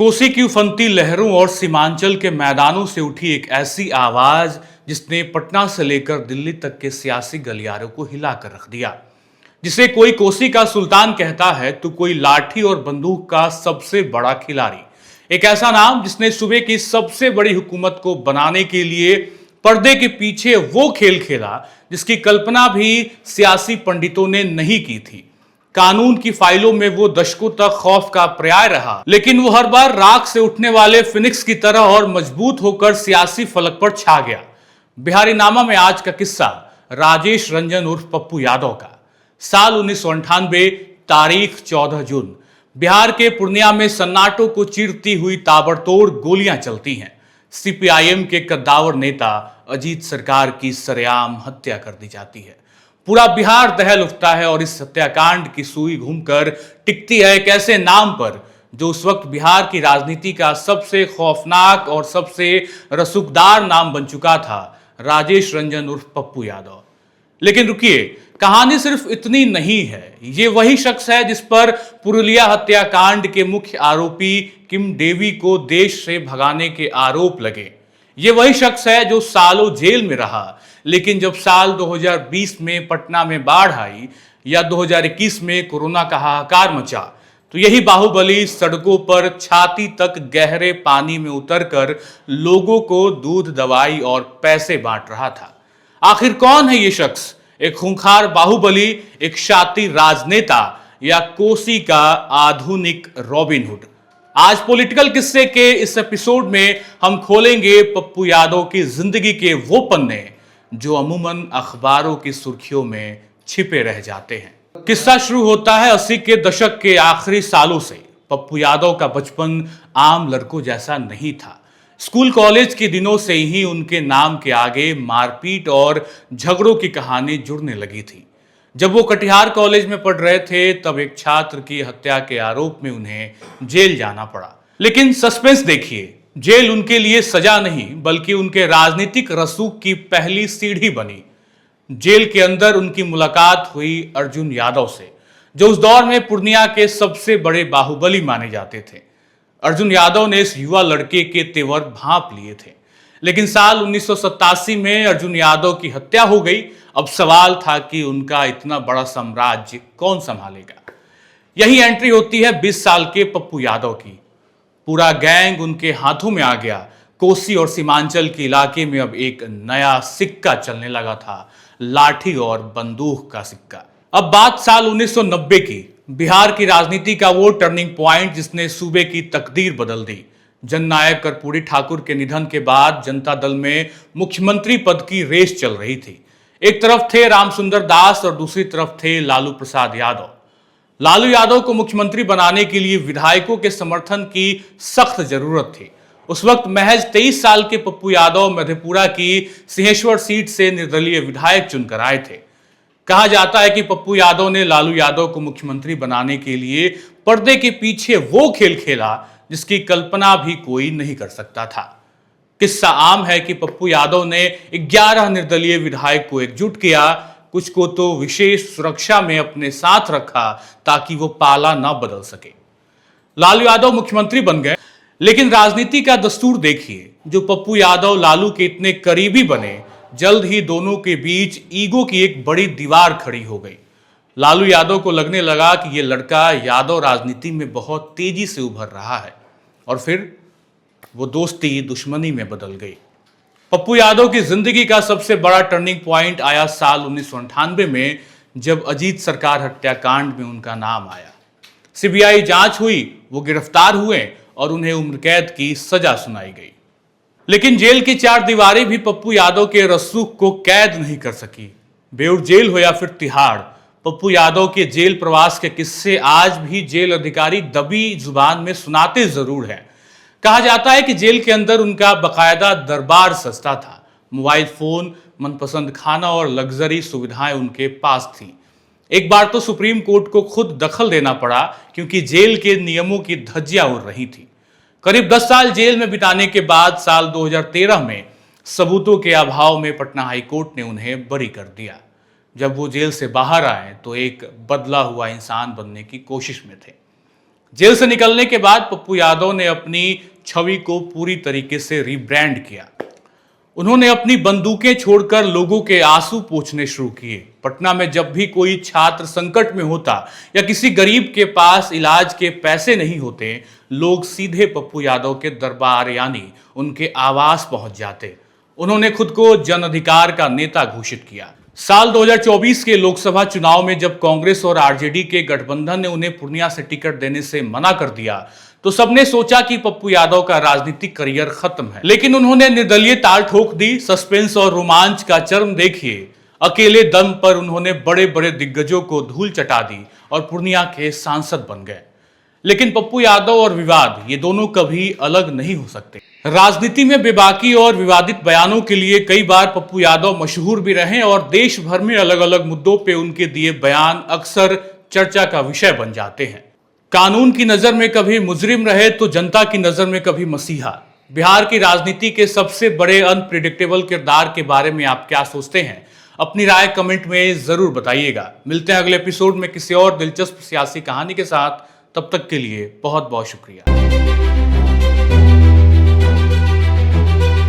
कोसी की उफनती लहरों और सीमांचल के मैदानों से उठी एक ऐसी आवाज जिसने पटना से लेकर दिल्ली तक के सियासी गलियारों को हिलाकर रख दिया। जिसे कोई कोसी का सुल्तान कहता है तो कोई लाठी और बंदूक का सबसे बड़ा खिलाड़ी। एक ऐसा नाम जिसने सूबे की सबसे बड़ी हुकूमत को बनाने के लिए पर्दे के पीछे वो खेल खेला जिसकी कल्पना भी सियासी पंडितों ने नहीं की थी। कानून की फाइलों में वो दशकों तक खौफ का पर्याय रहा, लेकिन वो हर बार राख से उठने वाले फिनिक्स की तरह और मजबूत होकर सियासी फलक पर छा गया। बिहारी नामा में आज का किस्सा राजेश रंजन उर्फ पप्पू यादव का। साल 1998, तारीख 14 जून। बिहार के पूर्णिया में सन्नाटों को चीरती हुई ताबड़तोड़ गोलियां चलती हैं। सीपीआईएम के कद्दावर नेता अजीत सरकार की सरेआम हत्या कर दी जाती है। पूरा बिहार दहल उठता है और इस हत्याकांड की सुई घूमकर टिकती है एक ऐसे नाम पर जो उस वक्त बिहार की राजनीति का सबसे खौफनाक और सबसे रसूखदार नाम बन चुका था, राजेश रंजन उर्फ पप्पू यादव। लेकिन रुकिए, कहानी सिर्फ इतनी नहीं है। ये वही शख्स है जिस पर पुरुलिया हत्याकांड के मुख्य आरोपी किम डेवी को देश से भगाने के आरोप लगे। ये वही शख्स है जो सालों जेल में रहा, लेकिन जब साल 2020 में पटना में बाढ़ आई या 2021 में कोरोना का हाहाकार मचा तो यही बाहुबली सड़कों पर छाती तक गहरे पानी में उतरकर लोगों को दूध, दवाई और पैसे बांट रहा था। आखिर कौन है ये शख्स? एक खूंखार बाहुबली, एक शातिर राजनेता, या कोसी का आधुनिक रॉबिनहुड? आज पॉलिटिकल किस्से के इस एपिसोड में हम खोलेंगे पप्पू यादव की जिंदगी के वो पन्ने जो अमूमन अखबारों की सुर्खियों में छिपे रह जाते हैं। किस्सा शुरू होता है 80 के दशक के आखिरी सालों से। पप्पू यादव का बचपन आम लड़कों जैसा नहीं था। स्कूल कॉलेज के दिनों से ही उनके नाम के आगे मारपीट और झगड़ों की कहानी जुड़ने लगी थी। जब वो कटिहार कॉलेज में पढ़ रहे थे तब एक छात्र की हत्या के आरोप में उन्हें जेल जाना पड़ा। लेकिन सस्पेंस देखिए, जेल उनके लिए सजा नहीं बल्कि उनके राजनीतिक रसूख की पहली सीढ़ी बनी। जेल के अंदर उनकी मुलाकात हुई अर्जुन यादव से, जो उस दौर में पूर्णिया के सबसे बड़े बाहुबली माने जाते थे। अर्जुन यादव ने इस युवा लड़के के तेवर भांप लिए थे। लेकिन साल 1987 में अर्जुन यादव की हत्या हो गई। अब सवाल था कि उनका इतना बड़ा साम्राज्य कौन संभालेगा। यही एंट्री होती है 20 साल के पप्पू यादव की। पूरा गैंग उनके हाथों में आ गया। कोसी और सीमांचल के इलाके में अब एक नया सिक्का चलने लगा था, लाठी और बंदूक का सिक्का। अब बात साल 1990 की। बिहार की राजनीति का वो टर्निंग पॉइंट जिसने सूबे की तकदीर बदल दी। जननायक कर्पूरी ठाकुर के निधन के बाद जनता दल में मुख्यमंत्री पद की रेस चल रही थी। एक तरफ थे रामसुंदर दास और दूसरी तरफ थे लालू प्रसाद यादव। लालू यादव को मुख्यमंत्री बनाने के लिए विधायकों के समर्थन की सख्त जरूरत थी। उस वक्त महज 23 साल के पप्पू यादव मधेपुरा की सिंहेश्वर सीट से निर्दलीय विधायक चुनकर आए थे। कहा जाता है कि पप्पू यादव ने लालू यादव को मुख्यमंत्री बनाने के लिए पर्दे के पीछे वो खेल खेला जिसकी कल्पना भी कोई नहीं कर सकता था। किस्सा आम है कि पप्पू यादव ने 11 निर्दलीय विधायक को एकजुट किया, कुछ को तो विशेष सुरक्षा में अपने साथ रखा ताकि वो पाला ना बदल सके। लालू यादव मुख्यमंत्री बन गए, लेकिन राजनीति का दस्तूर देखिए। जो पप्पू यादव लालू के इतने करीबी बने, जल्द ही दोनों के बीच ईगो की एक बड़ी दीवार खड़ी हो गई। लालू यादव को लगने लगा कि ये लड़का यादव राजनीति में बहुत तेजी से उभर रहा है, और फिर वो दोस्ती दुश्मनी में बदल गई। पप्पू यादव की जिंदगी का सबसे बड़ा टर्निंग पॉइंट आया साल 1998 में, जब अजीत सरकार हत्याकांड में उनका नाम आया। सीबीआई जांच हुई, वो गिरफ्तार हुए और उन्हें उम्र कैद की सजा सुनाई गई। लेकिन जेल की चार दीवारें भी पप्पू यादव के रसूख को कैद नहीं कर सकी। बेऊर जेल हो या फिर तिहाड़, पप्पू यादव के जेल प्रवास के किस्से आज भी जेल अधिकारी दबी जुबान में सुनाते जरूर हैं। कहा जाता है कि जेल के अंदर उनका बकायदा दरबार सस्ता था। मोबाइल फोन, मनपसंद खाना और लग्जरी सुविधाएं उनके पास थी। एक बार तो सुप्रीम कोर्ट को खुद दखल देना पड़ा क्योंकि जेल के नियमों की धज्जियां उड़ रही थी। करीब 10 साल जेल में बिताने के बाद साल 2013 में सबूतों के अभाव में पटना हाई कोर्ट ने उन्हें बरी कर दिया। जब वो जेल से बाहर आए तो एक बदला हुआ इंसान बनने की कोशिश में थे। जेल से निकलने के बाद पप्पू यादव ने अपनी छवि को पूरी तरीके से रीब्रांड किया। उन्होंने अपनी बंदूकें छोड़कर लोगों के आंसू पोंछने शुरू किए। पटना में जब भी कोई छात्र संकट में होता या किसी गरीब के पास इलाज के पैसे नहीं होते, लोग सीधे पप्पू यादव के दरबार यानी उनके आवास पहुंच जाते। उन्होंने खुद को जन अधिकार का नेता घोषित किया। साल 2024 के लोकसभा चुनाव में जब कांग्रेस और आरजेडी के गठबंधन ने उन्हें पूर्णिया से टिकट देने से मना कर दिया, तो सबने सोचा कि पप्पू यादव का राजनीतिक करियर खत्म है। लेकिन उन्होंने निर्दलीय ताल ठोक दी। सस्पेंस और रोमांच का चरम देखिए। अकेले दम पर उन्होंने बड़े बड़े दिग्गजों को धूल चटा दी और पूर्णिया के सांसद बन गए। लेकिन पप्पू यादव और विवाद, ये दोनों कभी अलग नहीं हो सकते। राजनीति में बेबाकी और विवादित बयानों के लिए कई बार पप्पू यादव मशहूर भी रहे और देश भर में अलग अलग मुद्दों पे उनके दिए बयान अक्सर चर्चा का विषय बन जाते हैं। कानून की नजर में कभी मुजरिम रहे तो जनता की नजर में कभी मसीहा। बिहार की राजनीति के सबसे बड़े अनप्रिडिक्टेबल किरदार के बारे में आप क्या सोचते हैं? अपनी राय कमेंट में जरूर बताइएगा। मिलते हैं अगले एपिसोड में किसी और दिलचस्प सियासी कहानी के साथ। तब तक के लिए बहुत बहुत शुक्रिया।